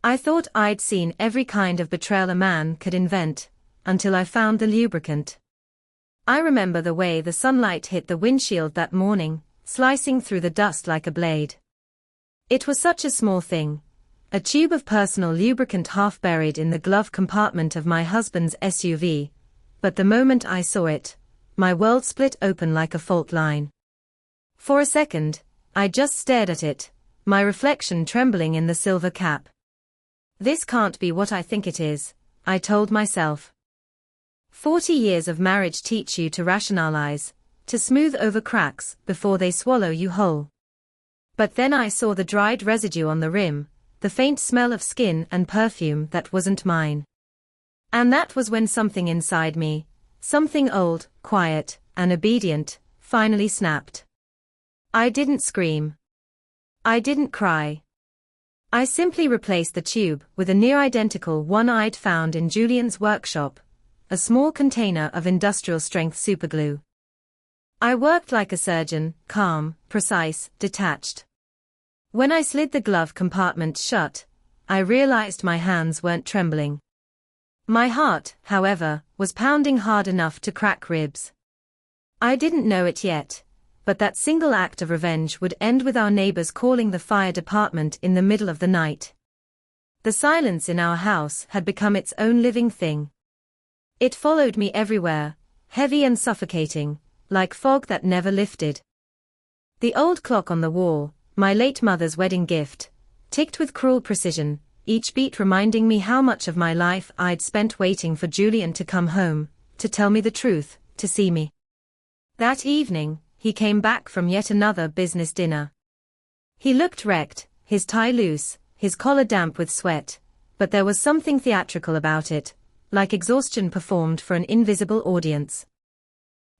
I thought I'd seen every kind of betrayal a man could invent, until I found the lubricant. I remember the way the sunlight hit the windshield that morning, slicing through the dust like a blade. It was such a small thing. A tube of personal lubricant half buried in the glove compartment of my husband's SUV, but the moment I saw it, my world split open like a fault line. For a second, I just stared at it, my reflection trembling in the silver cap. This can't be what I think it is, I told myself. 40 years of marriage teach you to rationalize, to smooth over cracks before they swallow you whole. But then I saw the dried residue on the rim, the faint smell of skin and perfume that wasn't mine. And that was when something inside me, something old, quiet, and obedient, finally snapped. I didn't scream. I didn't cry. I simply replaced the tube with a near-identical one I'd found in Julian's workshop, a small container of industrial-strength superglue. I worked like a surgeon, calm, precise, detached. When I slid the glove compartment shut, I realized my hands weren't trembling. My heart, however, was pounding hard enough to crack ribs. I didn't know it yet, but that single act of revenge would end with our neighbors calling the fire department in the middle of the night. The silence in our house had become its own living thing. It followed me everywhere, heavy and suffocating, like fog that never lifted. The old clock on the wall, my late mother's wedding gift, ticked with cruel precision, each beat reminding me how much of my life I'd spent waiting for Julian to come home, to tell me the truth, to see me. That evening, he came back from yet another business dinner. He looked wrecked, his tie loose, his collar damp with sweat, but there was something theatrical about it, like exhaustion performed for an invisible audience.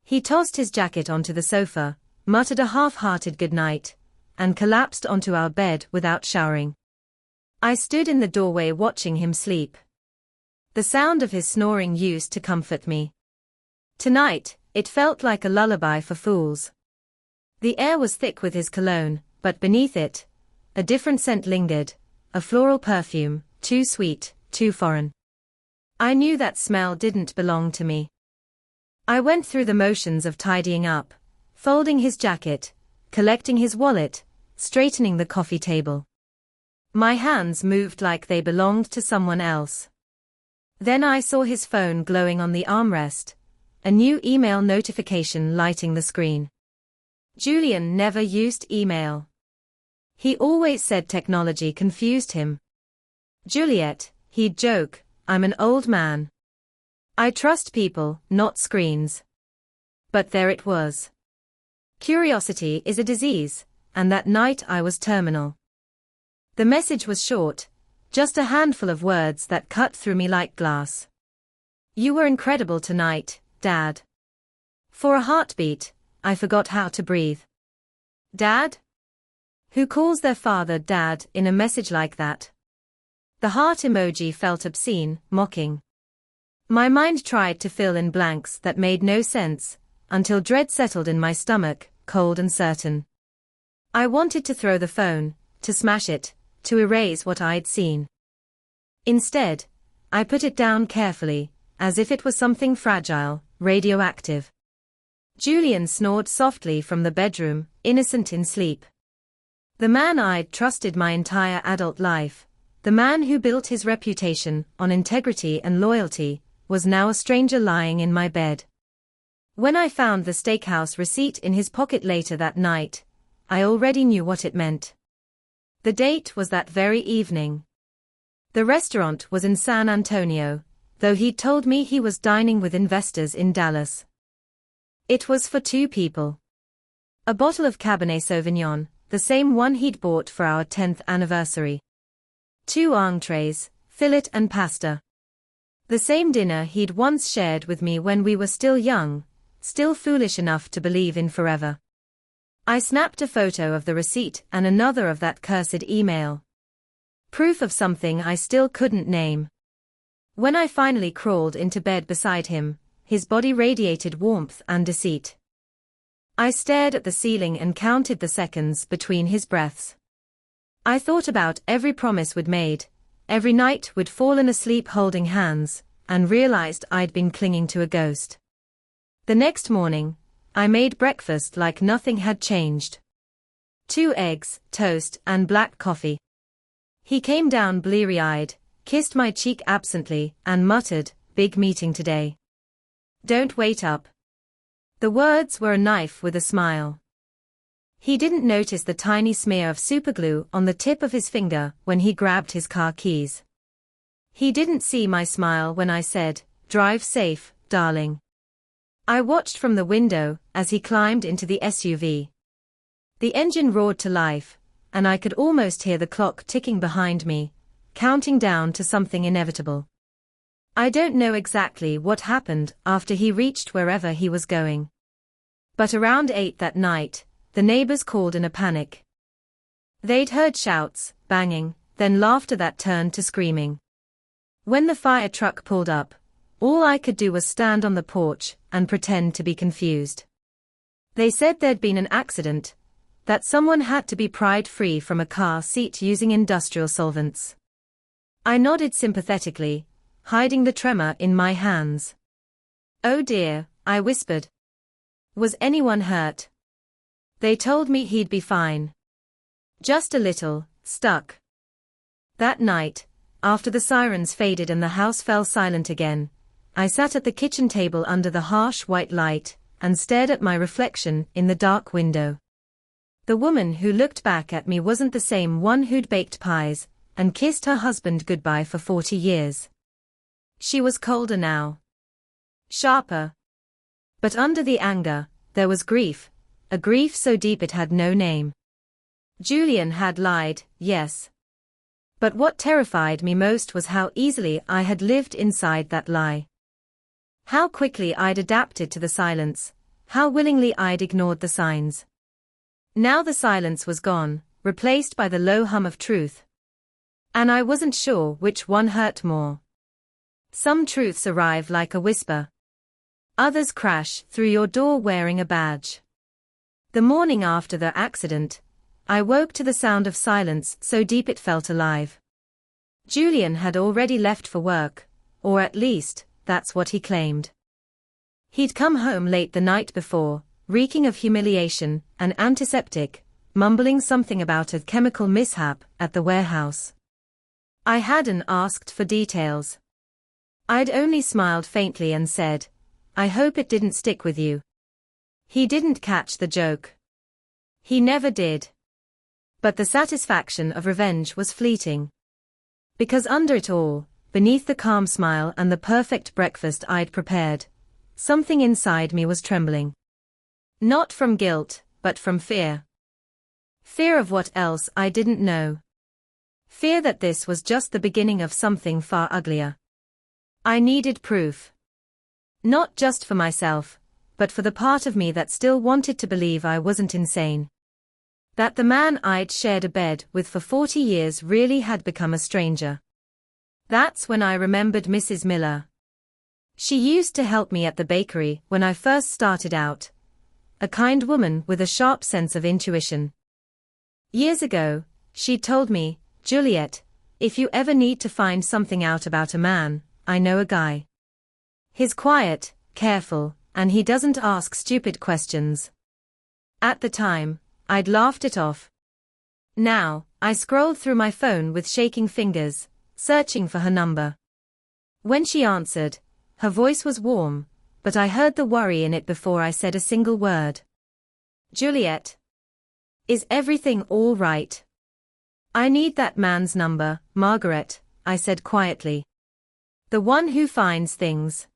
He tossed his jacket onto the sofa, muttered a half-hearted goodnight, and collapsed onto our bed without showering. I stood in the doorway watching him sleep. The sound of his snoring used to comfort me. Tonight, it felt like a lullaby for fools. The air was thick with his cologne, but beneath it, a different scent lingered, a floral perfume, too sweet, too foreign. I knew that smell didn't belong to me. I went through the motions of tidying up, folding his jacket, collecting his wallet, straightening the coffee table. My hands moved like they belonged to someone else. Then I saw his phone glowing on the armrest, a new email notification lighting the screen. Julian never used email. He always said technology confused him. Juliet, he'd joke, I'm an old man. I trust people, not screens. But there it was. Curiosity is a disease, and that night I was terminal. The message was short, just a handful of words that cut through me like glass. You were incredible tonight, Dad. For a heartbeat, I forgot how to breathe. Dad? Who calls their father Dad in a message like that? The heart emoji felt obscene, mocking. My mind tried to fill in blanks that made no sense, until dread settled in my stomach, cold and certain. I wanted to throw the phone, to smash it, to erase what I'd seen. Instead, I put it down carefully, as if it was something fragile, radioactive. Julian snored softly from the bedroom, innocent in sleep. The man I'd trusted my entire adult life, the man who built his reputation on integrity and loyalty, was now a stranger lying in my bed. When I found the steakhouse receipt in his pocket later that night, I already knew what it meant. The date was that very evening. The restaurant was in San Antonio, though he'd told me he was dining with investors in Dallas. It was for 2 people. A bottle of Cabernet Sauvignon, the same one he'd bought for our 10th anniversary. 2 entrees, fillet and pasta. The same dinner he'd once shared with me when we were still young, still foolish enough to believe in forever. I snapped a photo of the receipt and another of that cursed email. Proof of something I still couldn't name. When I finally crawled into bed beside him, his body radiated warmth and deceit. I stared at the ceiling and counted the seconds between his breaths. I thought about every promise we'd made, Every night we'd fallen asleep holding hands, and realized I'd been clinging to a ghost. The next morning, I made breakfast like nothing had changed. 2 eggs, toast, and black coffee. He came down bleary-eyed, kissed my cheek absently, and muttered, "Big meeting today. Don't wait up." The words were a knife with a smile. He didn't notice the tiny smear of superglue on the tip of his finger when he grabbed his car keys. He didn't see my smile when I said, "Drive safe, darling." I watched from the window as he climbed into the SUV. The engine roared to life, and I could almost hear the clock ticking behind me, counting down to something inevitable. I don't know exactly what happened after he reached wherever he was going. But around 8 that night, the neighbors called in a panic. They'd heard shouts, banging, then laughter that turned to screaming. When the fire truck pulled up, all I could do was stand on the porch and pretend to be confused. They said there'd been an accident, that someone had to be pried free from a car seat using industrial solvents. I nodded sympathetically, hiding the tremor in my hands. "Oh dear," I whispered. "Was anyone hurt?" They told me he'd be fine. Just a little, stuck. That night, after the sirens faded and the house fell silent again, I sat at the kitchen table under the harsh white light, and stared at my reflection in the dark window. The woman who looked back at me wasn't the same one who'd baked pies, and kissed her husband goodbye for 40 years. She was colder now. Sharper. But under the anger, there was grief, a grief so deep it had no name. Julian had lied, yes. But what terrified me most was how easily I had lived inside that lie. How quickly I'd adapted to the silence, how willingly I'd ignored the signs. Now the silence was gone, replaced by the low hum of truth. And I wasn't sure which one hurt more. Some truths arrive like a whisper. Others crash through your door wearing a badge. The morning after the accident, I woke to the sound of silence so deep it felt alive. Julian had already left for work, or at least, that's what he claimed. He'd come home late the night before, reeking of humiliation and antiseptic, mumbling something about a chemical mishap at the warehouse. I hadn't asked for details. I'd only smiled faintly and said, "I hope it didn't stick with you." He didn't catch the joke. He never did. But the satisfaction of revenge was fleeting. Because under it all, beneath the calm smile and the perfect breakfast I'd prepared, something inside me was trembling. Not from guilt, but from fear. Fear of what else I didn't know. Fear that this was just the beginning of something far uglier. I needed proof. Not just for myself, but for the part of me that still wanted to believe I wasn't insane. That the man I'd shared a bed with for 40 years really had become a stranger. That's when I remembered Mrs. Miller. She used to help me at the bakery when I first started out. A kind woman with a sharp sense of intuition. Years ago, she told me, "Juliet, if you ever need to find something out about a man, I know a guy. He's quiet, careful, and he doesn't ask stupid questions." At the time, I'd laughed it off. Now, I scrolled through my phone with shaking fingers, searching for her number. When she answered, her voice was warm, but I heard the worry in it before I said a single word. "Juliet. Is everything all right?" "I need that man's number, Margaret," I said quietly. "The one who finds things."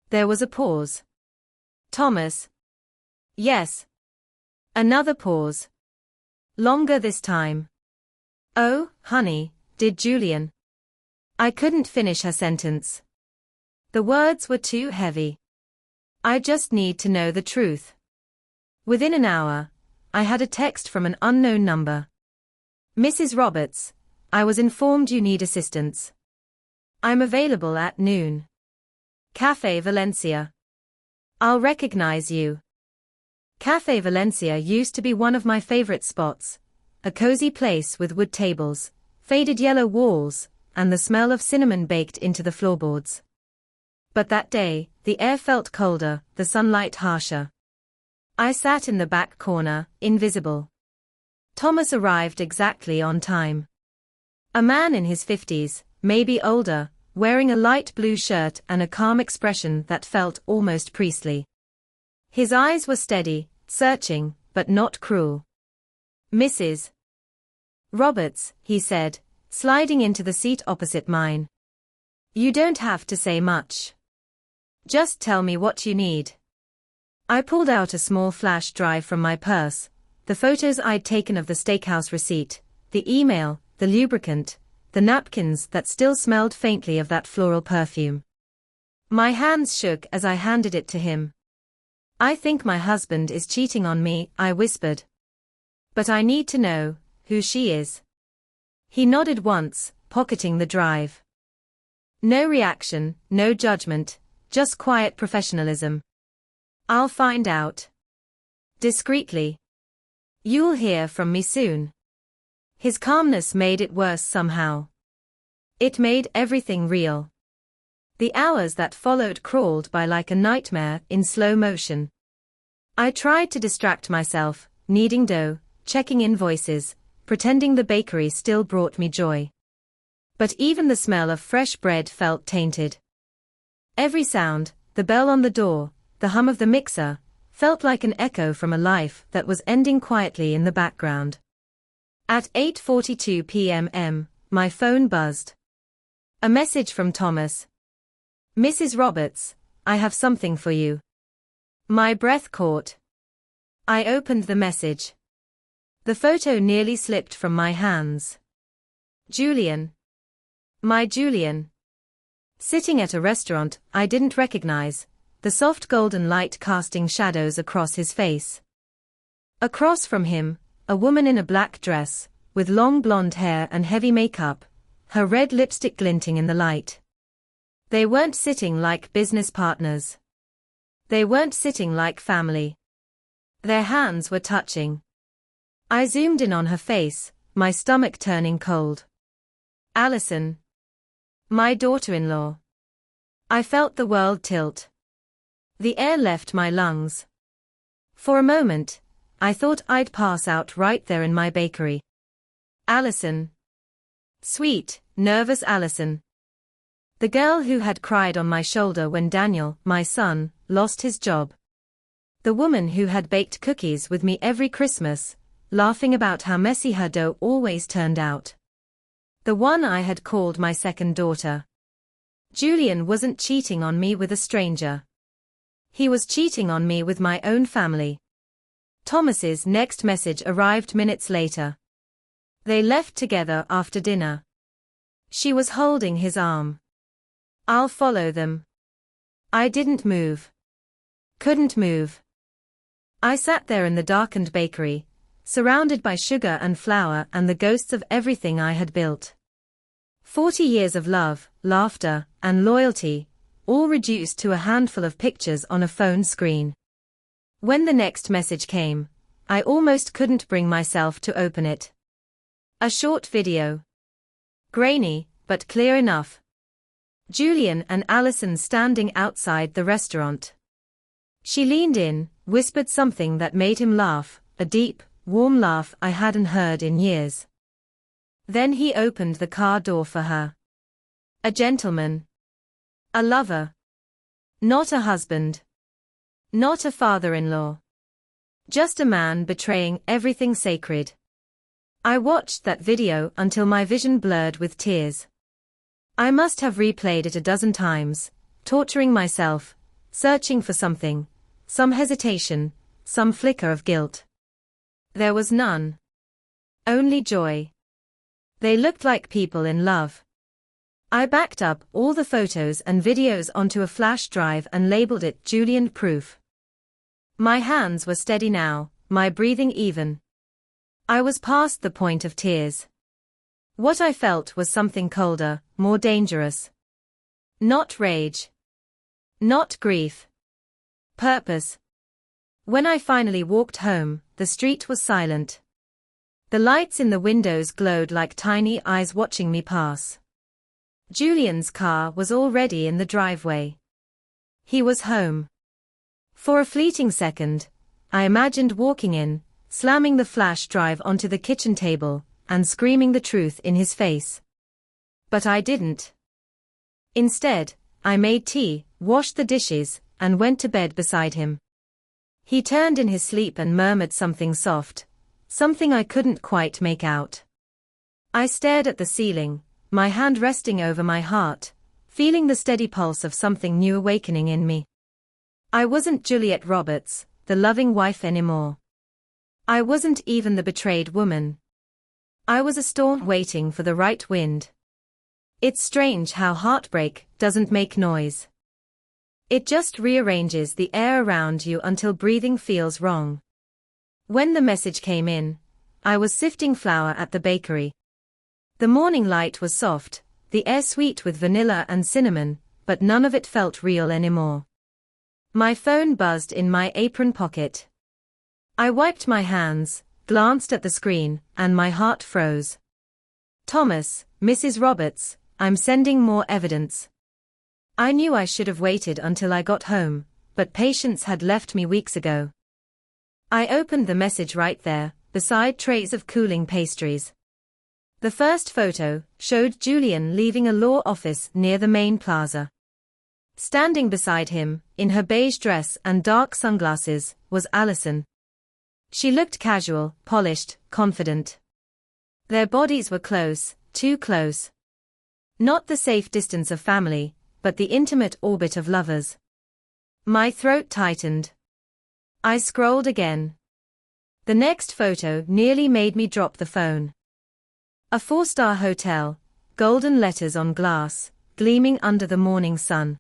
There was a pause. "Thomas." "Yes." Another pause. Longer this time. "Oh, honey, did Julian?" I couldn't finish her sentence. The words were too heavy. "I just need to know the truth." Within an hour, I had a text from an unknown number. "Mrs. Roberts, I was informed you need assistance. I'm available at noon. Café Valencia. I'll recognize you." Café Valencia used to be one of my favorite spots, a cozy place with wood tables, faded yellow walls, and the smell of cinnamon baked into the floorboards. But that day, the air felt colder, the sunlight harsher. I sat in the back corner, invisible. Thomas arrived exactly on time. A man in his 50s, maybe older, wearing a light blue shirt and a calm expression that felt almost priestly. His eyes were steady, searching, but not cruel. "Mrs. Roberts," he said, sliding into the seat opposite mine. "You don't have to say much. Just tell me what you need." I pulled out a small flash drive from my purse, the photos I'd taken of the steakhouse receipt, the email, the lubricant, the napkins that still smelled faintly of that floral perfume. My hands shook as I handed it to him. "I think my husband is cheating on me," I whispered. "But I need to know who she is." He nodded once, pocketing the drive. No reaction, no judgment, just quiet professionalism. "I'll find out. Discreetly. You'll hear from me soon." His calmness made it worse somehow. It made everything real. The hours that followed crawled by like a nightmare in slow motion. I tried to distract myself, kneading dough, checking invoices, pretending the bakery still brought me joy. But even the smell of fresh bread felt tainted. Every sound, the bell on the door, the hum of the mixer, felt like an echo from a life that was ending quietly in the background. At 8:42 p.m., my phone buzzed. A message from Thomas. "Mrs. Roberts, I have something for you." My breath caught. I opened the message. The photo nearly slipped from my hands. Julian. My Julian. Sitting at a restaurant I didn't recognize, the soft golden light casting shadows across his face. Across from him, a woman in a black dress, with long blonde hair and heavy makeup, her red lipstick glinting in the light. They weren't sitting like business partners. They weren't sitting like family. Their hands were touching. I zoomed in on her face, my stomach turning cold. Allison. My daughter-in-law. I felt the world tilt. The air left my lungs. For a moment, I thought I'd pass out right there in my bakery. Allison. Sweet, nervous Allison. The girl who had cried on my shoulder when Daniel, my son, lost his job. The woman who had baked cookies with me every Christmas, laughing about how messy her dough always turned out. The one I had called my second daughter. Julian wasn't cheating on me with a stranger. He was cheating on me with my own family. Thomas's next message arrived minutes later. They left together after dinner. She was holding his arm. "I'll follow them." I didn't move. Couldn't move. I sat there in the darkened bakery, surrounded by sugar and flour and the ghosts of everything I had built. 40 years of love, laughter, and loyalty, all reduced to a handful of pictures on a phone screen. When the next message came, I almost couldn't bring myself to open it. A short video. Grainy, but clear enough. Julian and Allison standing outside the restaurant. She leaned in, whispered something that made him laugh, a deep, warm laugh I hadn't heard in years. Then he opened the car door for her. A gentleman. A lover. Not a husband. Not a father-in-law. Just a man betraying everything sacred. I watched that video until my vision blurred with tears. I must have replayed it a dozen times, torturing myself, searching for something, some hesitation, some flicker of guilt. There was none. Only joy. They looked like people in love. I backed up all the photos and videos onto a flash drive and labeled it Julian Proof. My hands were steady now, my breathing even. I was past the point of tears. What I felt was something colder, more dangerous. Not rage. Not grief. Purpose. When I finally walked home, the street was silent. The lights in the windows glowed like tiny eyes watching me pass. Julian's car was already in the driveway. He was home. For a fleeting second, I imagined walking in, slamming the flash drive onto the kitchen table, and screaming the truth in his face. But I didn't. Instead, I made tea, washed the dishes, and went to bed beside him. He turned in his sleep and murmured something soft, something I couldn't quite make out. I stared at the ceiling, my hand resting over my heart, feeling the steady pulse of something new awakening in me. I wasn't Juliet Roberts, the loving wife anymore. I wasn't even the betrayed woman. I was a storm waiting for the right wind. It's strange how heartbreak doesn't make noise. It just rearranges the air around you until breathing feels wrong. When the message came in, I was sifting flour at the bakery. The morning light was soft, the air sweet with vanilla and cinnamon, but none of it felt real anymore. My phone buzzed in my apron pocket. I wiped my hands, glanced at the screen, and my heart froze. Thomas, Mrs. Roberts, I'm sending more evidence. I knew I should have waited until I got home, but patience had left me weeks ago. I opened the message right there, beside trays of cooling pastries. The first photo showed Julian leaving a law office near the main plaza. Standing beside him, in her beige dress and dark sunglasses, was Allison. She looked casual, polished, confident. Their bodies were close, too close. Not the safe distance of family, but the intimate orbit of lovers. My throat tightened. I scrolled again. The next photo nearly made me drop the phone. A 4-star hotel, golden letters on glass, gleaming under the morning sun.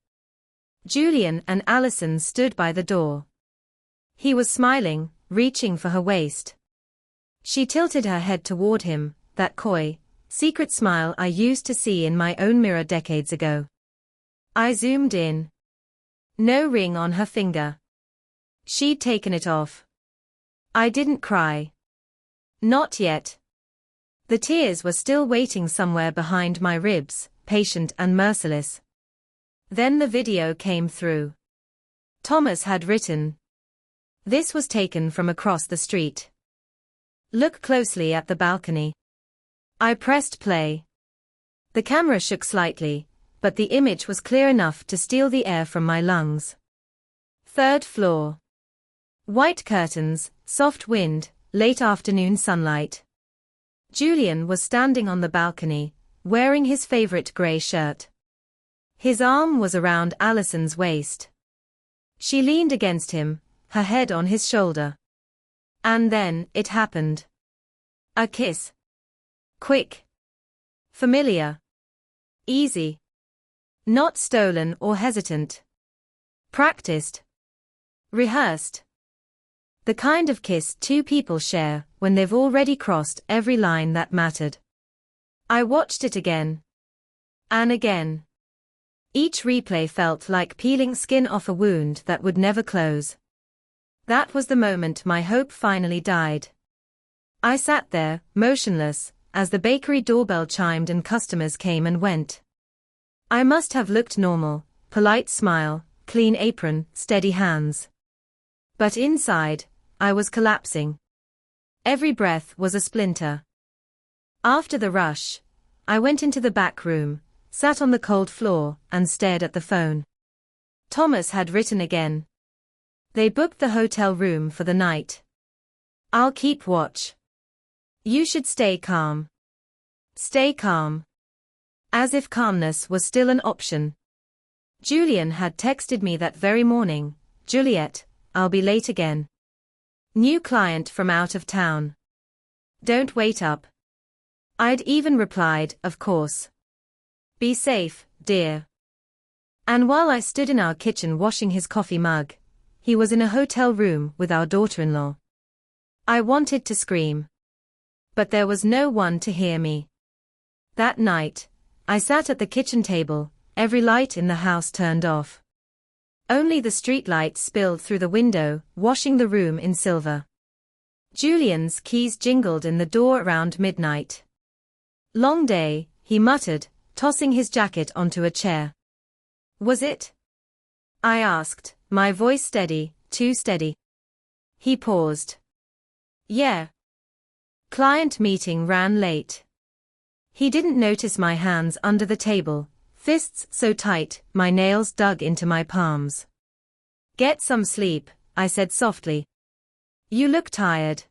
Julian and Allison stood by the door. He was smiling, reaching for her waist. She tilted her head toward him, that coy, secret smile I used to see in my own mirror decades ago. I zoomed in. No ring on her finger. She'd taken it off. I didn't cry. Not yet. The tears were still waiting somewhere behind my ribs, patient and merciless. Then the video came through. Thomas had written. This was taken from across the street. Look closely at the balcony. I pressed play. The camera shook slightly, but the image was clear enough to steal the air from my lungs. 3rd floor. White curtains, soft wind, late afternoon sunlight. Julian was standing on the balcony, wearing his favorite gray shirt. His arm was around Allison's waist. She leaned against him, her head on his shoulder. And then, it happened. A kiss. Quick. Familiar. Easy. Not stolen or hesitant. Practiced. Rehearsed. The kind of kiss two people share when they've already crossed every line that mattered. I watched it again. And again. Each replay felt like peeling skin off a wound that would never close. That was the moment my hope finally died. I sat there, motionless, as the bakery doorbell chimed and customers came and went. I must have looked normal, polite smile, clean apron, steady hands. But inside, I was collapsing. Every breath was a splinter. After the rush, I went into the back room, sat on the cold floor, and stared at the phone. Thomas had written again. They booked the hotel room for the night. I'll keep watch. You should stay calm. Stay calm. As if calmness was still an option. Julian had texted me that very morning, Juliet, I'll be late again. New client from out of town. Don't wait up. I'd even replied, of course. Be safe, dear. And while I stood in our kitchen washing his coffee mug, he was in a hotel room with our daughter-in-law. I wanted to scream. But there was no one to hear me. That night, I sat at the kitchen table, every light in the house turned off. Only the street light spilled through the window, washing the room in silver. Julian's keys jingled in the door around midnight. Long day, he muttered, tossing his jacket onto a chair. Was it? I asked, my voice steady, too steady. He paused. Yeah. Client meeting ran late. He didn't notice my hands under the table, fists so tight, my nails dug into my palms. Get some sleep, I said softly. You look tired.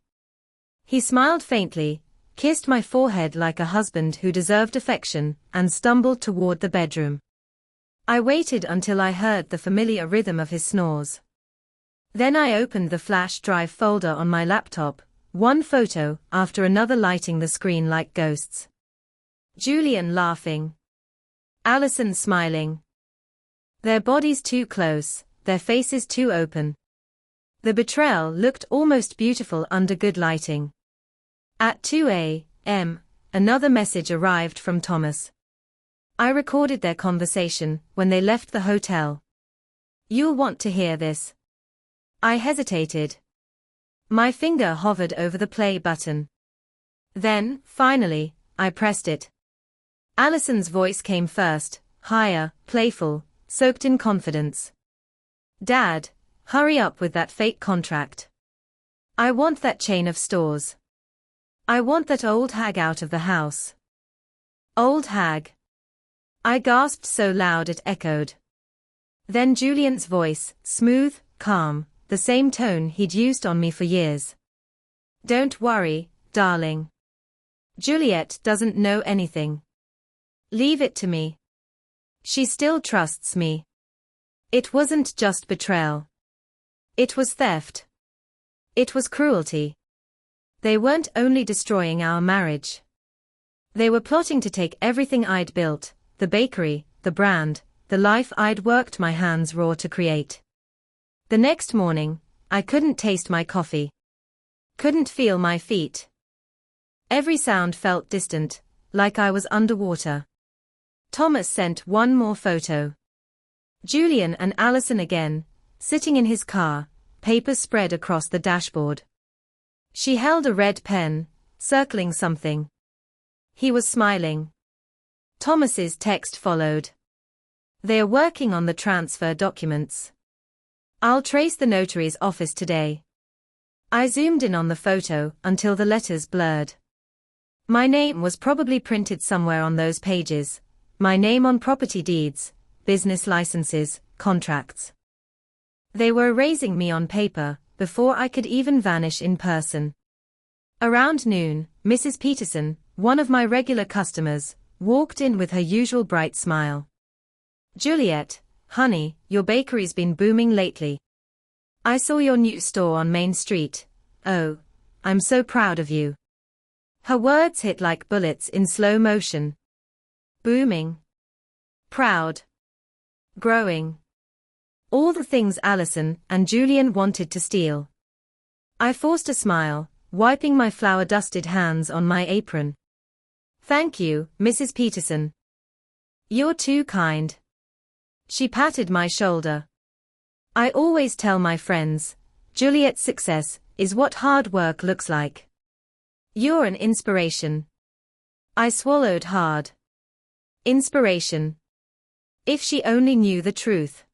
He smiled faintly, kissed my forehead like a husband who deserved affection, and stumbled toward the bedroom. I waited until I heard the familiar rhythm of his snores. Then I opened the flash drive folder on my laptop, one photo after another lighting the screen like ghosts. Julian laughing. Allison smiling. Their bodies too close, their faces too open. The betrayal looked almost beautiful under good lighting. At 2 a.m., another message arrived from Thomas. I recorded their conversation when they left the hotel. You'll want to hear this. I hesitated. My finger hovered over the play button. Then, finally, I pressed it. Allison's voice came first, higher, playful, soaked in confidence. Dad, hurry up with that fake contract. I want that chain of stores. I want that old hag out of the house. Old hag. I gasped so loud it echoed. Then Julian's voice, smooth, calm, the same tone he'd used on me for years. Don't worry, darling. Juliet doesn't know anything. Leave it to me. She still trusts me. It wasn't just betrayal. It was theft. It was cruelty. They weren't only destroying our marriage. They were plotting to take everything I'd built, the bakery, the brand, the life I'd worked my hands raw to create. The next morning, I couldn't taste my coffee. Couldn't feel my feet. Every sound felt distant, like I was underwater. Thomas sent one more photo. Julian and Allison again, sitting in his car, papers spread across the dashboard. She held a red pen, circling something. He was smiling. Thomas's text followed. They are working on the transfer documents. I'll trace the notary's office today. I zoomed in on the photo until the letters blurred. My name was probably printed somewhere on those pages. My name on property deeds, business licenses, contracts. They were erasing me on paper before I could even vanish in person. Around noon, Mrs. Peterson, one of my regular customers, walked in with her usual bright smile. Juliet, honey, your bakery's been booming lately. I saw your new store on Main Street. Oh, I'm so proud of you. Her words hit like bullets in slow motion. Booming. Proud. Growing. All the things Allison and Julian wanted to steal. I forced a smile, wiping my flour-dusted hands on my apron. Thank you, Mrs. Peterson. You're too kind. She patted my shoulder. I always tell my friends, Juliet's success is what hard work looks like. You're an inspiration. I swallowed hard. Inspiration. If she only knew the truth.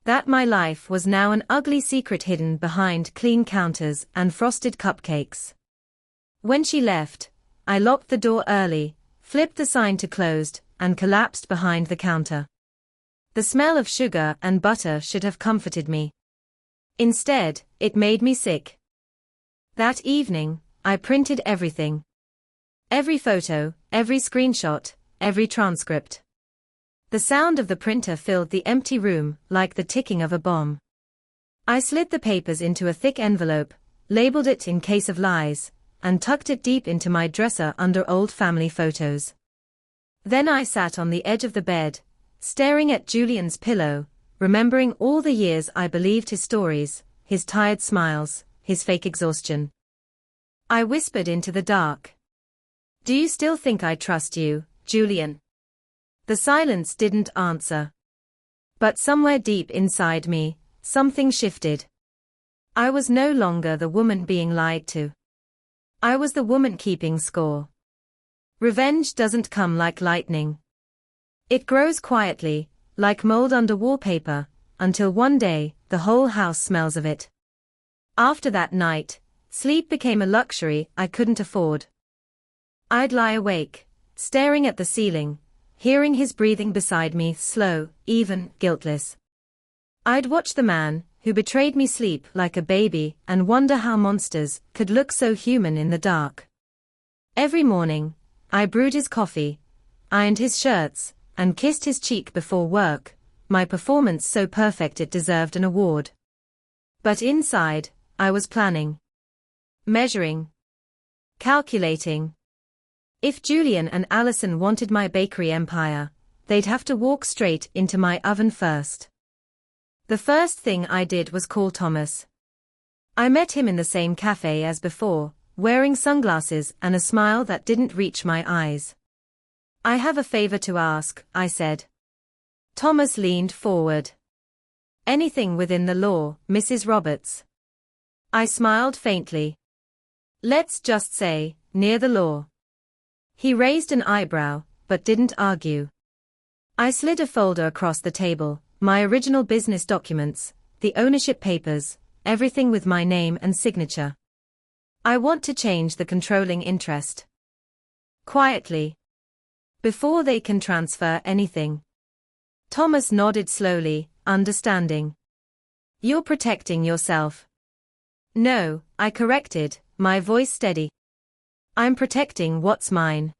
That my life was now an ugly secret hidden behind clean counters and frosted cupcakes. When she left, I locked the door early, flipped the sign to closed, and collapsed behind the counter. The smell of sugar and butter should have comforted me. Instead, it made me sick. That evening, I printed everything. Every photo, every screenshot, every transcript. The sound of the printer filled the empty room like the ticking of a bomb. I slid the papers into a thick envelope, labeled it in case of lies, and tucked it deep into my dresser under old family photos. Then I sat on the edge of the bed, staring at Julian's pillow, remembering all the years I believed his stories, his tired smiles, his fake exhaustion. I whispered into the dark. Do you still think I trust you, Julian? The silence didn't answer. But somewhere deep inside me, something shifted. I was no longer the woman being lied to. I was the woman keeping score. Revenge doesn't come like lightning. It grows quietly, like mold under wallpaper, until one day, the whole house smells of it. After that night, sleep became a luxury I couldn't afford. I'd lie awake, staring at the ceiling, hearing his breathing beside me, slow, even, guiltless. I'd watch the man, who betrayed me, sleep like a baby, and wonder how monsters could look so human in the dark. Every morning, I brewed his coffee, ironed his shirts, and kissed his cheek before work, my performance so perfect it deserved an award. But inside, I was planning, measuring, calculating. If Julian and Allison wanted my bakery empire, they'd have to walk straight into my oven first. The first thing I did was call Thomas. I met him in the same cafe as before, wearing sunglasses and a smile that didn't reach my eyes. "I have a favor to ask," I said. Thomas leaned forward. "Anything within the law, Mrs. Roberts." I smiled faintly. "Let's just say, near the law." He raised an eyebrow, but didn't argue. I slid a folder across the table, my original business documents, the ownership papers, everything with my name and signature. "I want to change the controlling interest." Quietly. "Before they can transfer anything." Thomas nodded slowly, understanding. "You're protecting yourself." "No," I corrected, my voice steady. "I'm protecting what's mine."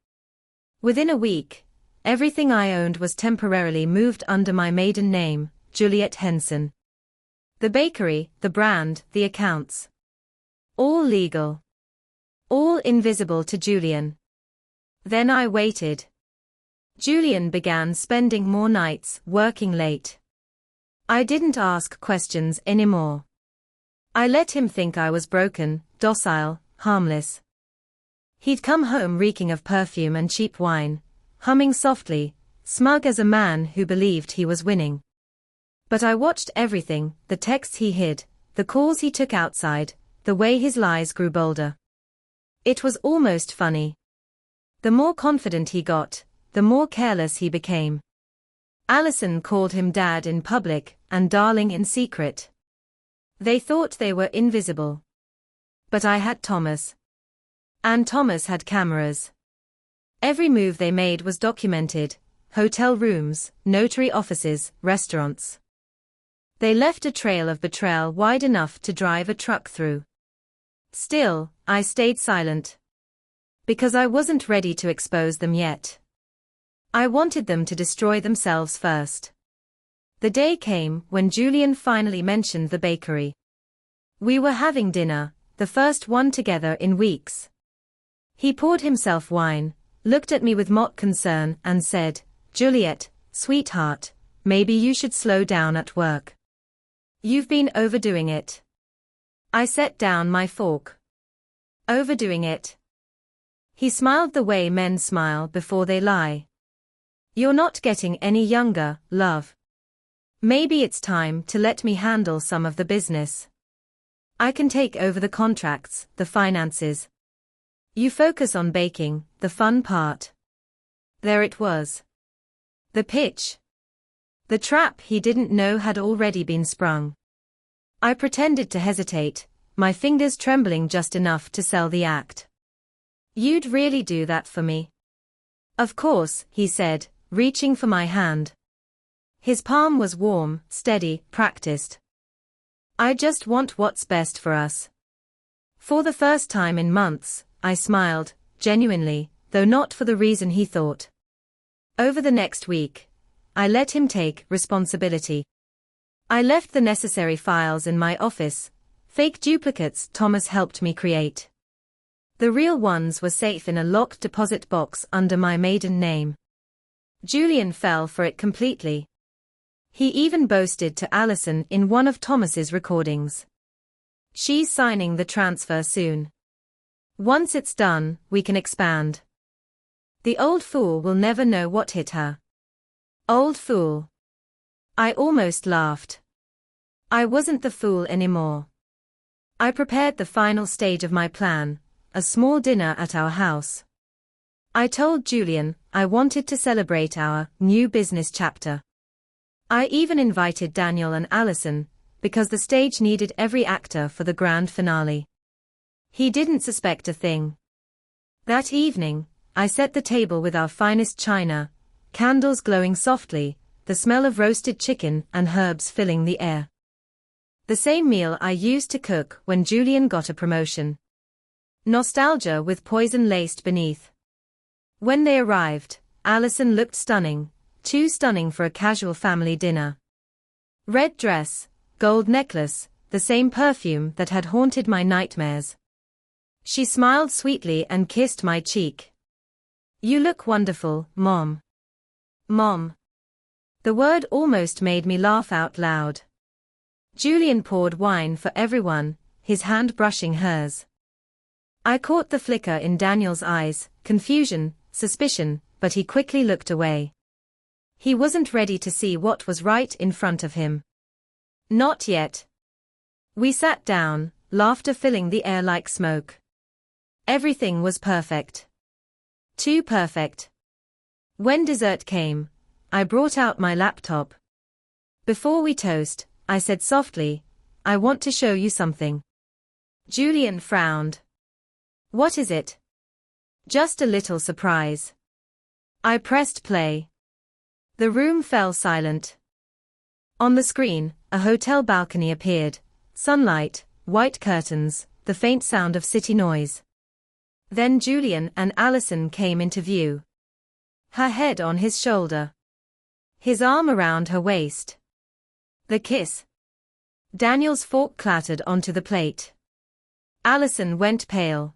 Within a week, everything I owned was temporarily moved under my maiden name, Juliet Henson. The bakery, the brand, the accounts. All legal. All invisible to Julian. Then I waited. Julian began spending more nights, working late. I didn't ask questions anymore. I let him think I was broken, docile, harmless. He'd come home reeking of perfume and cheap wine, humming softly, smug as a man who believed he was winning. But I watched everything, the texts he hid, the calls he took outside, the way his lies grew bolder. It was almost funny. The more confident he got, the more careless he became. Allison called him Dad in public and Darling in secret. They thought they were invisible. But I had Thomas. And Thomas had cameras. Every move they made was documented: hotel rooms, notary offices, restaurants. They left a trail of betrayal wide enough to drive a truck through. Still, I stayed silent. Because I wasn't ready to expose them yet. I wanted them to destroy themselves first. The day came when Julian finally mentioned the bakery. We were having dinner, the first one together in weeks. He poured himself wine, looked at me with mock concern, and said, "Juliet, sweetheart, maybe you should slow down at work. You've been overdoing it." I set down my fork. "Overdoing it?" He smiled the way men smile before they lie. "You're not getting any younger, love. Maybe it's time to let me handle some of the business. I can take over the contracts, the finances. You focus on baking, the fun part." There it was. The pitch. The trap he didn't know had already been sprung. I pretended to hesitate, my fingers trembling just enough to sell the act. "You'd really do that for me?" "Of course," he said, reaching for my hand. His palm was warm, steady, practiced. "I just want what's best for us." For the first time in months, I smiled, genuinely, though not for the reason he thought. Over the next week, I let him take responsibility. I left the necessary files in my office, fake duplicates Thomas helped me create. The real ones were safe in a locked deposit box under my maiden name. Julian fell for it completely. He even boasted to Allison in one of Thomas's recordings. "She's signing the transfer soon. Once it's done, we can expand. The old fool will never know what hit her." Old fool. I almost laughed. I wasn't the fool anymore. I prepared the final stage of my plan, a small dinner at our house. I told Julian I wanted to celebrate our new business chapter. I even invited Daniel and Allison, because the stage needed every actor for the grand finale. He didn't suspect a thing. That evening, I set the table with our finest china, candles glowing softly, the smell of roasted chicken and herbs filling the air. The same meal I used to cook when Julian got a promotion. Nostalgia with poison laced beneath. When they arrived, Allison looked stunning, too stunning for a casual family dinner. Red dress, gold necklace, the same perfume that had haunted my nightmares. She smiled sweetly and kissed my cheek. "You look wonderful, Mom." Mom. The word almost made me laugh out loud. Julian poured wine for everyone, his hand brushing hers. I caught the flicker in Daniel's eyes, confusion, suspicion, but he quickly looked away. He wasn't ready to see what was right in front of him. Not yet. We sat down, laughter filling the air like smoke. Everything was perfect. Too perfect. When dessert came, I brought out my laptop. "Before we toast," I said softly, "I want to show you something." Julian frowned. "What is it?" "Just a little surprise." I pressed play. The room fell silent. On the screen, a hotel balcony appeared, sunlight, white curtains, the faint sound of city noise. Then Julian and Allison came into view. Her head on his shoulder. His arm around her waist. The kiss. Daniel's fork clattered onto the plate. Allison went pale.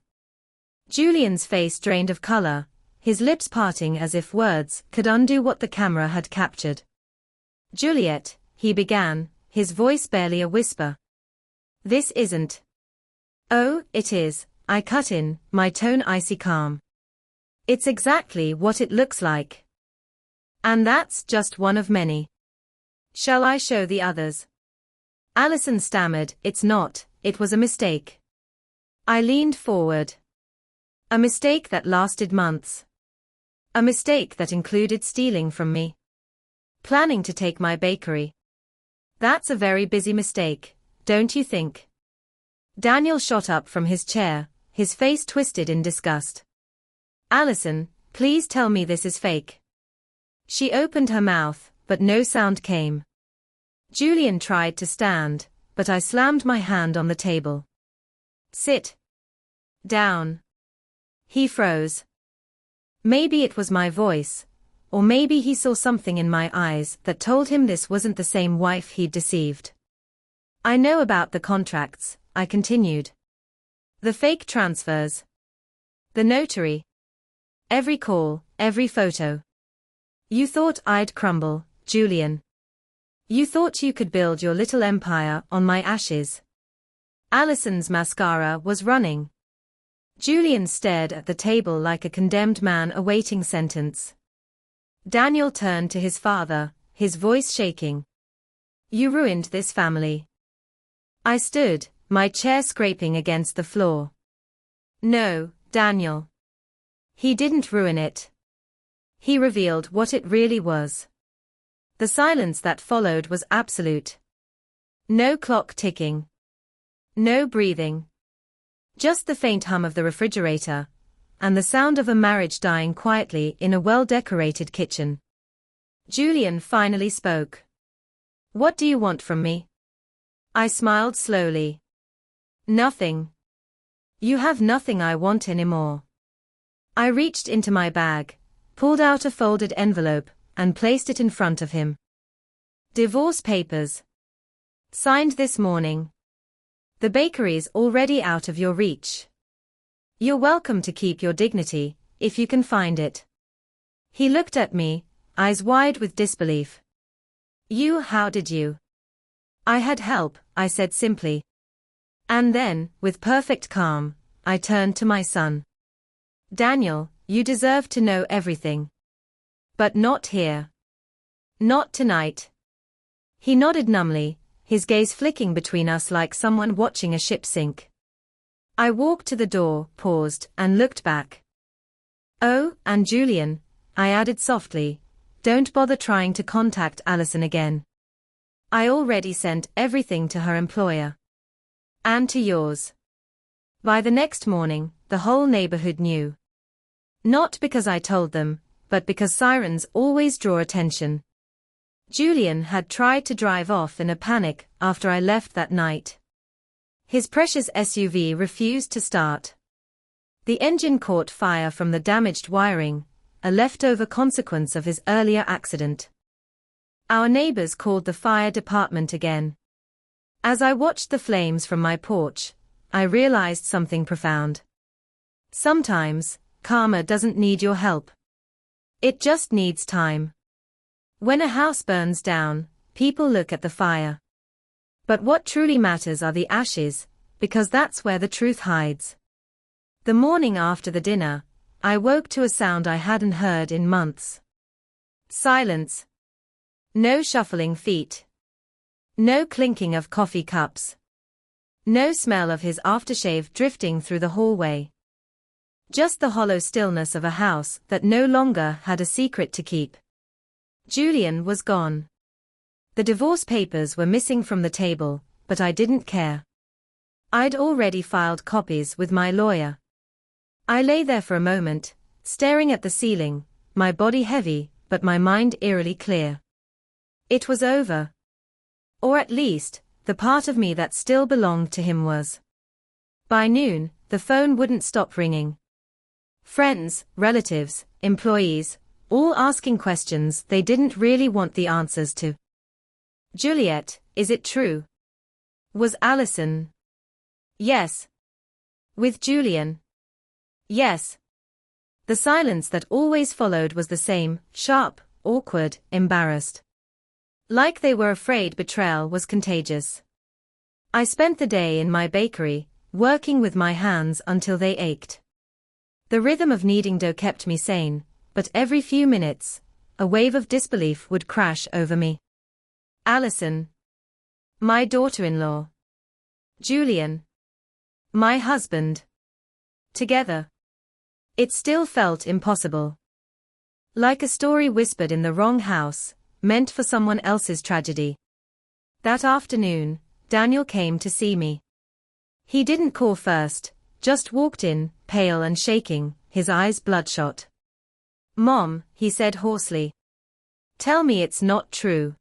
Julian's face drained of color, his lips parting as if words could undo what the camera had captured. "Juliet," he began, his voice barely a whisper. "This isn't." "Oh, it is," I cut in, my tone icy calm. "It's exactly what it looks like. And that's just one of many. Shall I show the others?" Allison stammered, "It's not, it was a mistake." I leaned forward. A mistake that lasted months. A mistake that included stealing from me. Planning to take my bakery. That's a very busy mistake, don't you think? Daniel shot up from his chair, his face twisted in disgust. "Allison, please tell me this is fake." She opened her mouth, but no sound came. Julian tried to stand, but I slammed my hand on the table. "Sit down." He froze. Maybe it was my voice, or maybe he saw something in my eyes that told him this wasn't the same wife he'd deceived. "I know about the contracts," I continued. "The fake transfers. The notary. Every call, every photo. You thought I'd crumble, Julian. You thought you could build your little empire on my ashes." Allison's mascara was running. Julian stared at the table like a condemned man awaiting sentence. Daniel turned to his father, his voice shaking. "You ruined this family." I stood, my chair scraping against the floor. "No, Daniel. He didn't ruin it. He revealed what it really was." The silence that followed was absolute. No clock ticking. No breathing. Just the faint hum of the refrigerator, and the sound of a marriage dying quietly in a well-decorated kitchen. Julian finally spoke. "What do you want from me?" I smiled slowly. "Nothing. You have nothing I want anymore." I reached into my bag, pulled out a folded envelope, and placed it in front of him. "Divorce papers. Signed this morning. The bakery's already out of your reach. You're welcome to keep your dignity, if you can find it." He looked at me, eyes wide with disbelief. How did you?" "I had help," I said simply. And then, with perfect calm, I turned to my son. "Daniel, you deserve to know everything. But not here. Not tonight." He nodded numbly, his gaze flicking between us like someone watching a ship sink. I walked to the door, paused, and looked back. Oh, and Julian, I added softly, don't bother trying to contact Allison again. I already sent everything to her employer. And to yours. By the next morning, the whole neighborhood knew. Not because I told them, but because sirens always draw attention. Julian had tried to drive off in a panic after I left that night. His precious SUV refused to start. The engine caught fire from the damaged wiring, a leftover consequence of his earlier accident. Our neighbors called the fire department again. As I watched the flames from my porch, I realized something profound. Sometimes, karma doesn't need your help. It just needs time. When a house burns down, people look at the fire. But what truly matters are the ashes, because that's where the truth hides. The morning after the dinner, I woke to a sound I hadn't heard in months. Silence. No shuffling feet. No clinking of coffee cups. No smell of his aftershave drifting through the hallway. Just the hollow stillness of a house that no longer had a secret to keep. Julian was gone. The divorce papers were missing from the table, but I didn't care. I'd already filed copies with my lawyer. I lay there for a moment, staring at the ceiling, my body heavy, but my mind eerily clear. It was over. Or at least, the part of me that still belonged to him was. By noon, the phone wouldn't stop ringing. Friends, relatives, employees, all asking questions they didn't really want the answers to. Juliet, is it true? Was Allison? Yes. With Julian? Yes. The silence that always followed was the same, sharp, awkward, embarrassed. Like they were afraid betrayal was contagious. I spent the day in my bakery, working with my hands until they ached. The rhythm of kneading dough kept me sane, but every few minutes, a wave of disbelief would crash over me. Allison. My daughter-in-law. Julian. My husband. Together. It still felt impossible. Like a story whispered in the wrong house, meant for someone else's tragedy. That afternoon, Daniel came to see me. He didn't call first, just walked in, pale and shaking, his eyes bloodshot. Mom, he said hoarsely. Tell me it's not true.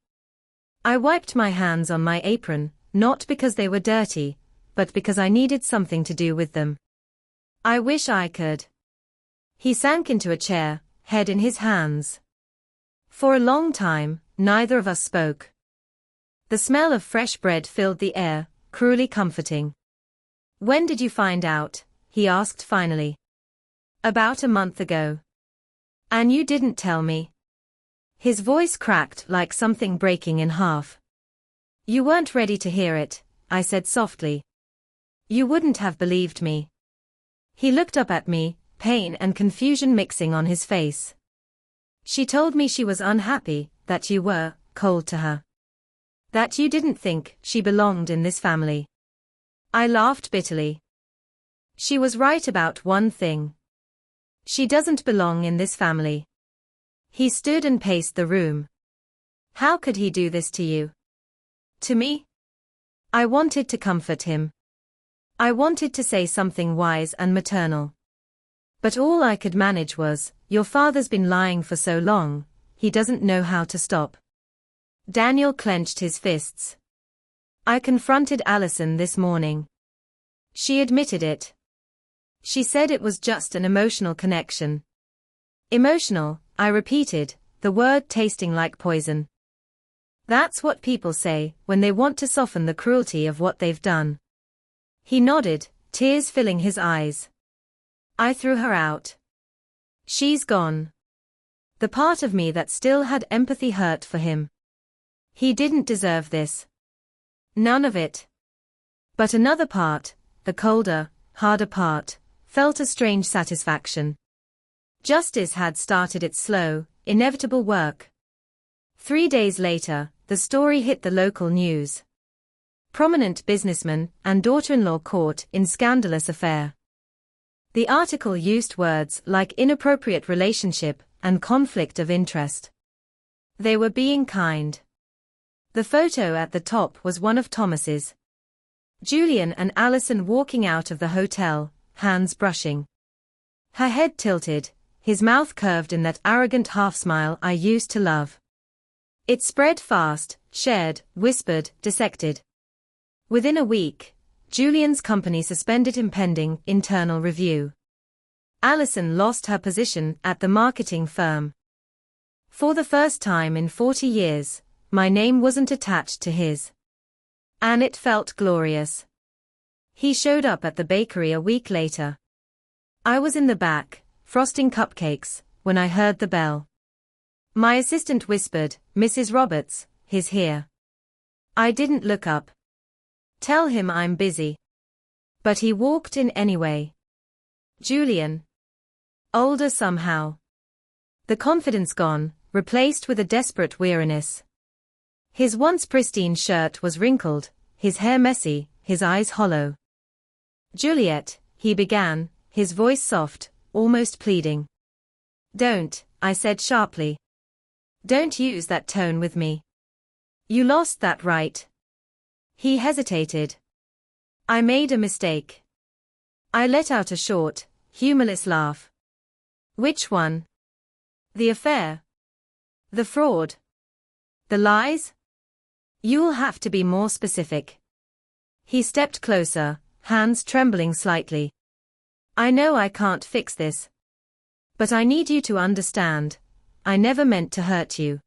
I wiped my hands on my apron, not because they were dirty, but because I needed something to do with them. I wish I could. He sank into a chair, head in his hands. For a long time, neither of us spoke. The smell of fresh bread filled the air, cruelly comforting. When did you find out? He asked finally. About a month ago. And you didn't tell me. His voice cracked like something breaking in half. You weren't ready to hear it, I said softly. You wouldn't have believed me. He looked up at me, pain and confusion mixing on his face. She told me she was unhappy, that you were cold to her. That you didn't think she belonged in this family. I laughed bitterly. She was right about one thing. She doesn't belong in this family. He stood and paced the room. How could he do this to you? To me? I wanted to comfort him. I wanted to say something wise and maternal. But all I could manage was, your father's been lying for so long, he doesn't know how to stop. Daniel clenched his fists. I confronted Allison this morning. She admitted it. She said it was just an emotional connection. Emotional, I repeated, the word tasting like poison. That's what people say when they want to soften the cruelty of what they've done. He nodded, tears filling his eyes. I threw her out. She's gone. The part of me that still had empathy hurt for him. He didn't deserve this. None of it. But another part, the colder, harder part, felt a strange satisfaction. Justice had started its slow, inevitable work. 3 days later, the story hit the local news. Prominent businessman and daughter-in-law caught in scandalous affair. The article used words like inappropriate relationship and conflict of interest. They were being kind. The photo at the top was one of Thomas's. Julian and Alison walking out of the hotel, hands brushing. Her head tilted, his mouth curved in that arrogant half-smile I used to love. It spread fast, shared, whispered, dissected. Within a week, Julian's company suspended him pending internal review. Alison lost her position at the marketing firm. For the first time in 40 years, my name wasn't attached to his. And it felt glorious. He showed up at the bakery a week later. I was in the back, frosting cupcakes, when I heard the bell. My assistant whispered, "Mrs. Roberts, he's here." I didn't look up. "Tell him I'm busy." But he walked in anyway. Julian. Older somehow. The confidence gone, replaced with a desperate weariness. His once pristine shirt was wrinkled, his hair messy, his eyes hollow. "Juliet," he began, his voice soft, almost pleading. "Don't," I said sharply. "Don't use that tone with me. You lost that right." He hesitated. I made a mistake. I let out a short, humorless laugh. "Which one? The affair? The fraud? The lies? You'll have to be more specific." He stepped closer, hands trembling slightly. "I know I can't fix this. But I need you to understand. I never meant to hurt you."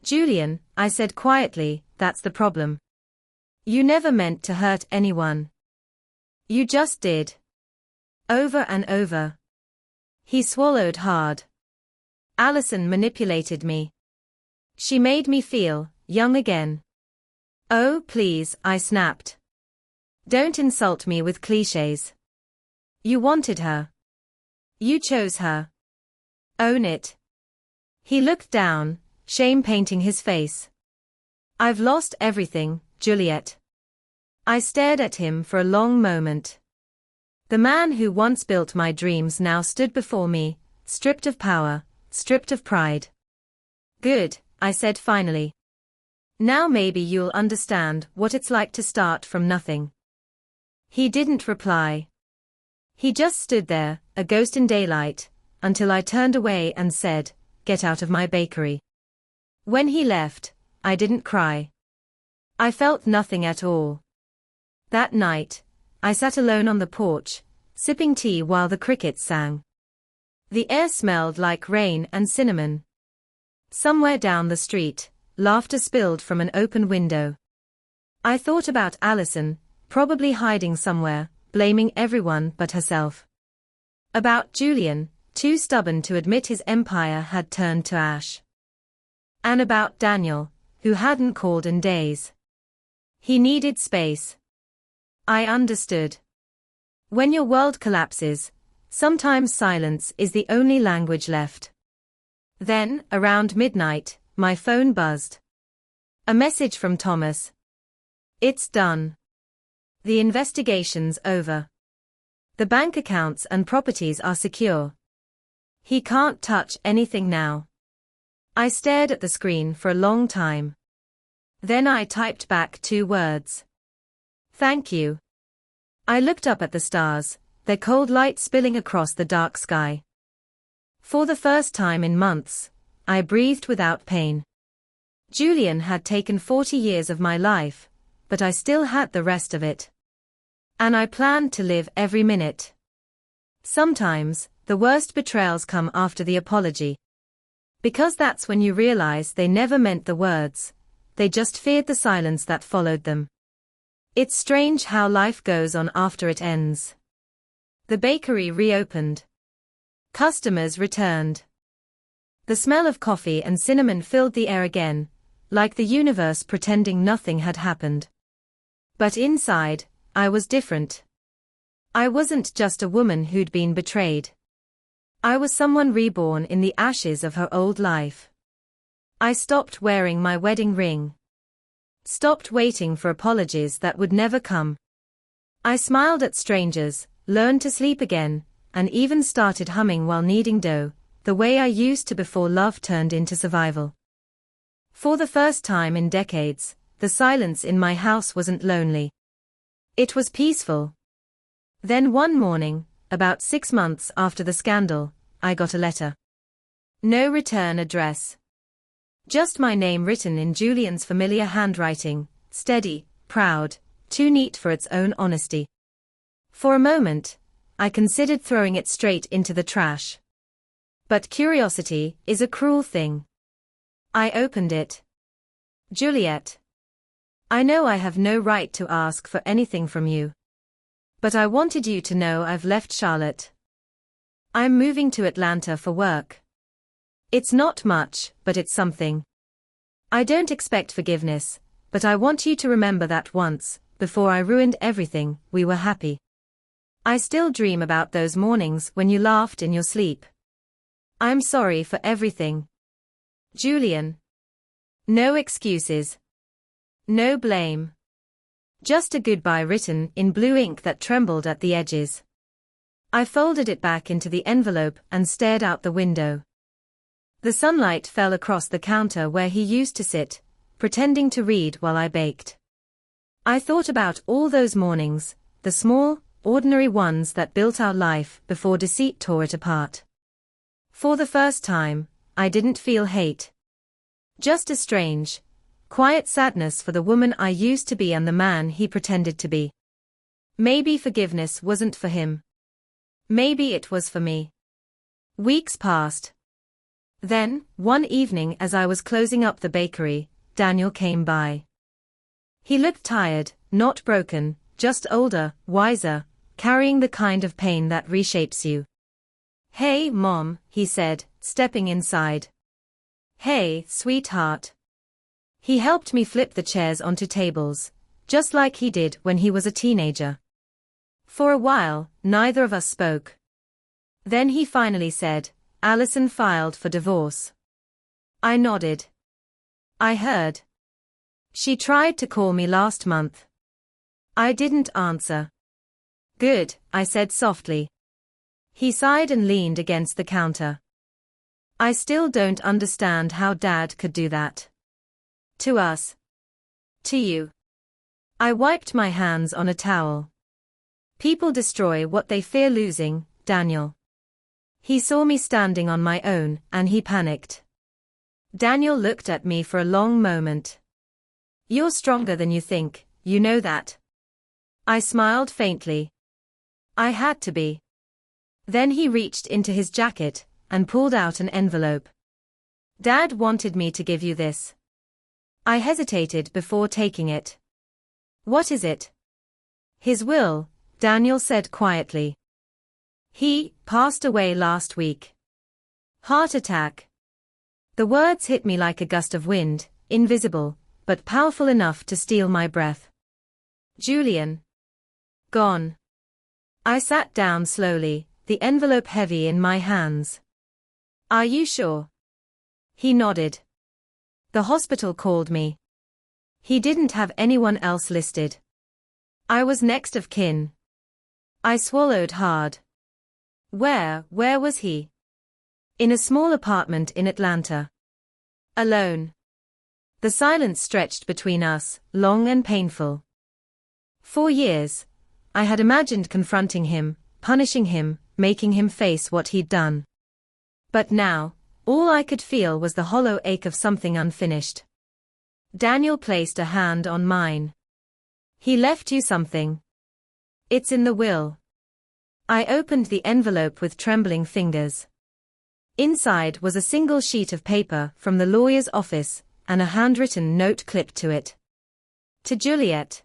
"Julian," I said quietly, "that's the problem. You never meant to hurt anyone. You just did. Over and over." He swallowed hard. "Alison manipulated me. She made me feel young again." "Oh, please," I snapped. "Don't insult me with clichés. You wanted her. You chose her. Own it." He looked down, shame painting his face. "I've lost everything, Juliet." I stared at him for a long moment. The man who once built my dreams now stood before me, stripped of power, stripped of pride. "Good," I said finally. "Now maybe you'll understand what it's like to start from nothing." He didn't reply. He just stood there, a ghost in daylight, until I turned away and said, "Get out of my bakery." When he left, I didn't cry. I felt nothing at all. That night, I sat alone on the porch, sipping tea while the crickets sang. The air smelled like rain and cinnamon. Somewhere down the street, laughter spilled from an open window. I thought about Alison, probably hiding somewhere, blaming everyone but herself. About Julian, too stubborn to admit his empire had turned to ash. And about Daniel, who hadn't called in days. He needed space. I understood. When your world collapses, sometimes silence is the only language left. Then, around midnight, my phone buzzed. A message from Thomas. "It's done. The investigation's over. The bank accounts and properties are secure. He can't touch anything now." I stared at the screen for a long time. Then I typed back 2 words. "Thank you." I looked up at the stars, their cold light spilling across the dark sky. For the first time in months, I breathed without pain. Julian had taken 40 years of my life, but I still had the rest of it. And I planned to live every minute. Sometimes, the worst betrayals come after the apology. Because that's when you realize they never meant the words, they just feared the silence that followed them. It's strange how life goes on after it ends. The bakery reopened. Customers returned. The smell of coffee and cinnamon filled the air again, like the universe pretending nothing had happened. But inside, I was different. I wasn't just a woman who'd been betrayed. I was someone reborn in the ashes of her old life. I stopped wearing my wedding ring. Stopped waiting for apologies that would never come. I smiled at strangers, learned to sleep again, and even started humming while kneading dough, the way I used to before love turned into survival. For the first time in decades, the silence in my house wasn't lonely. It was peaceful. Then one morning, about 6 months after the scandal, I got a letter. No return address. Just my name written in Julian's familiar handwriting, steady, proud, too neat for its own honesty. For a moment, I considered throwing it straight into the trash. But curiosity is a cruel thing. I opened it. Juliet. I know I have no right to ask for anything from you. But I wanted you to know I've left Charlotte. I'm moving to Atlanta for work. It's not much, but it's something. I don't expect forgiveness, but I want you to remember that once, before I ruined everything, we were happy. I still dream about those mornings when you laughed in your sleep. I'm sorry for everything. Julian. No excuses. No blame. Just a goodbye written in blue ink that trembled at the edges. I folded it back into the envelope and stared out the window. The sunlight fell across the counter where he used to sit, pretending to read while I baked. I thought about all those mornings, the small, ordinary ones that built our life before deceit tore it apart. For the first time, I didn't feel hate. Just a strange, quiet sadness for the woman I used to be and the man he pretended to be. Maybe forgiveness wasn't for him. Maybe it was for me. Weeks passed. Then, one evening as I was closing up the bakery, Daniel came by. He looked tired, not broken, just older, wiser, carrying the kind of pain that reshapes you. Hey, Mom, he said, stepping inside. Hey, sweetheart. He helped me flip the chairs onto tables, just like he did when he was a teenager. For a while, neither of us spoke. Then he finally said, Allison filed for divorce. I nodded. I heard. She tried to call me last month. I didn't answer. Good, I said softly. He sighed and leaned against the counter. I still don't understand how Dad could do that. To us. To you. I wiped my hands on a towel. People destroy what they fear losing, Daniel. He saw me standing on my own, and he panicked. Daniel looked at me for a long moment. You're stronger than you think, you know that. I smiled faintly. I had to be. Then he reached into his jacket and pulled out an envelope. Dad wanted me to give you this. I hesitated before taking it. What is it? His will, Daniel said quietly. He passed away last week. Heart attack. The words hit me like a gust of wind, invisible, but powerful enough to steal my breath. Julian. Gone. I sat down slowly, the envelope heavy in my hands. Are you sure? He nodded. The hospital called me. He didn't have anyone else listed. I was next of kin. I swallowed hard. Where was he? In a small apartment in Atlanta. Alone. The silence stretched between us, long and painful. For years, I had imagined confronting him, punishing him, making him face what he'd done. But now, all I could feel was the hollow ache of something unfinished. Daniel placed a hand on mine. He left you something. It's in the will. I opened the envelope with trembling fingers. Inside was a single sheet of paper from the lawyer's office, and a handwritten note clipped to it. To Juliet.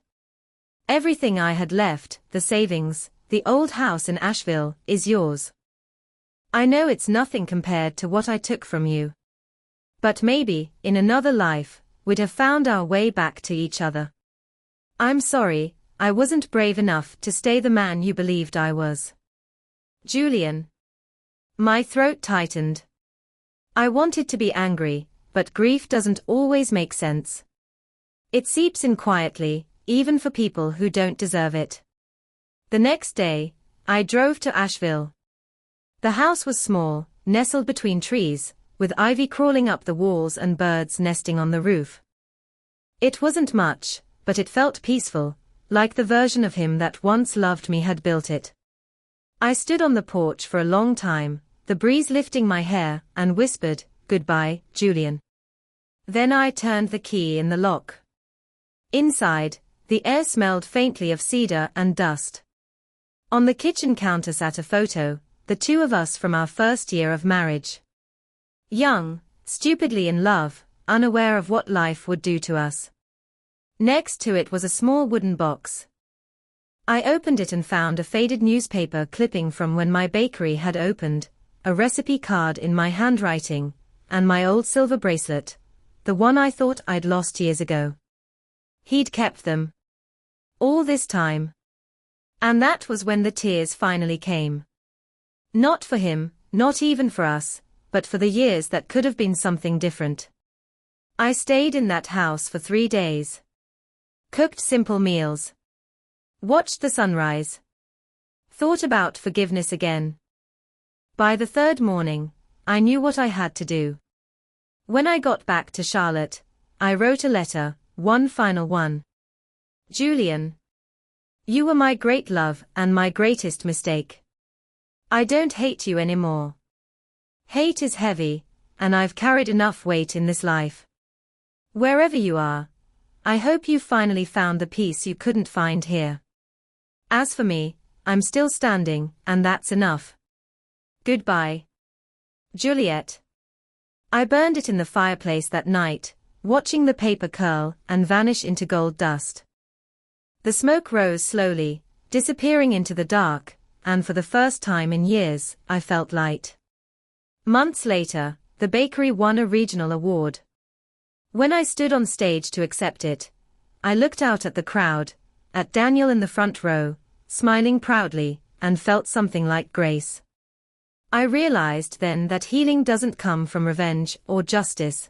Everything I had left, the savings, the old house in Asheville, is yours. I know it's nothing compared to what I took from you. But maybe, in another life, we'd have found our way back to each other. I'm sorry, I wasn't brave enough to stay the man you believed I was. Julian. My throat tightened. I wanted to be angry, but grief doesn't always make sense. It seeps in quietly, even for people who don't deserve it. The next day, I drove to Asheville. The house was small, nestled between trees, with ivy crawling up the walls and birds nesting on the roof. It wasn't much, but it felt peaceful, like the version of him that once loved me had built it. I stood on the porch for a long time, the breeze lifting my hair, and whispered, "Goodbye, Julian." Then I turned the key in the lock. Inside, the air smelled faintly of cedar and dust. On the kitchen counter sat a photo, the two of us from our first year of marriage. Young, stupidly in love, unaware of what life would do to us. Next to it was a small wooden box. I opened it and found a faded newspaper clipping from when my bakery had opened, a recipe card in my handwriting, and my old silver bracelet, the one I thought I'd lost years ago. He'd kept them. All this time. And that was when the tears finally came. Not for him, not even for us, but for the years that could have been something different. I stayed in that house for 3 days. Cooked simple meals. Watched the sunrise. Thought about forgiveness again. By the third morning, I knew what I had to do. When I got back to Charlotte, I wrote a letter, one final one. Julian. You were my great love and my greatest mistake. I don't hate you anymore. Hate is heavy, and I've carried enough weight in this life. Wherever you are, I hope you finally found the peace you couldn't find here. As for me, I'm still standing, and that's enough. Goodbye. Juliet. I burned it in the fireplace that night, watching the paper curl and vanish into gold dust. The smoke rose slowly, disappearing into the dark, and for the first time in years, I felt light. Months later, the bakery won a regional award. When I stood on stage to accept it, I looked out at the crowd, at Daniel in the front row, smiling proudly, and felt something like grace. I realized then that healing doesn't come from revenge or justice.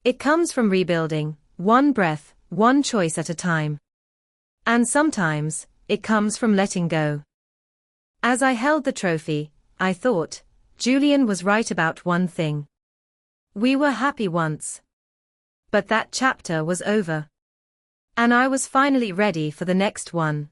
It comes from rebuilding, one breath, one choice at a time. And sometimes, it comes from letting go. As I held the trophy, I thought, Julian was right about one thing. We were happy once. But that chapter was over. And I was finally ready for the next one.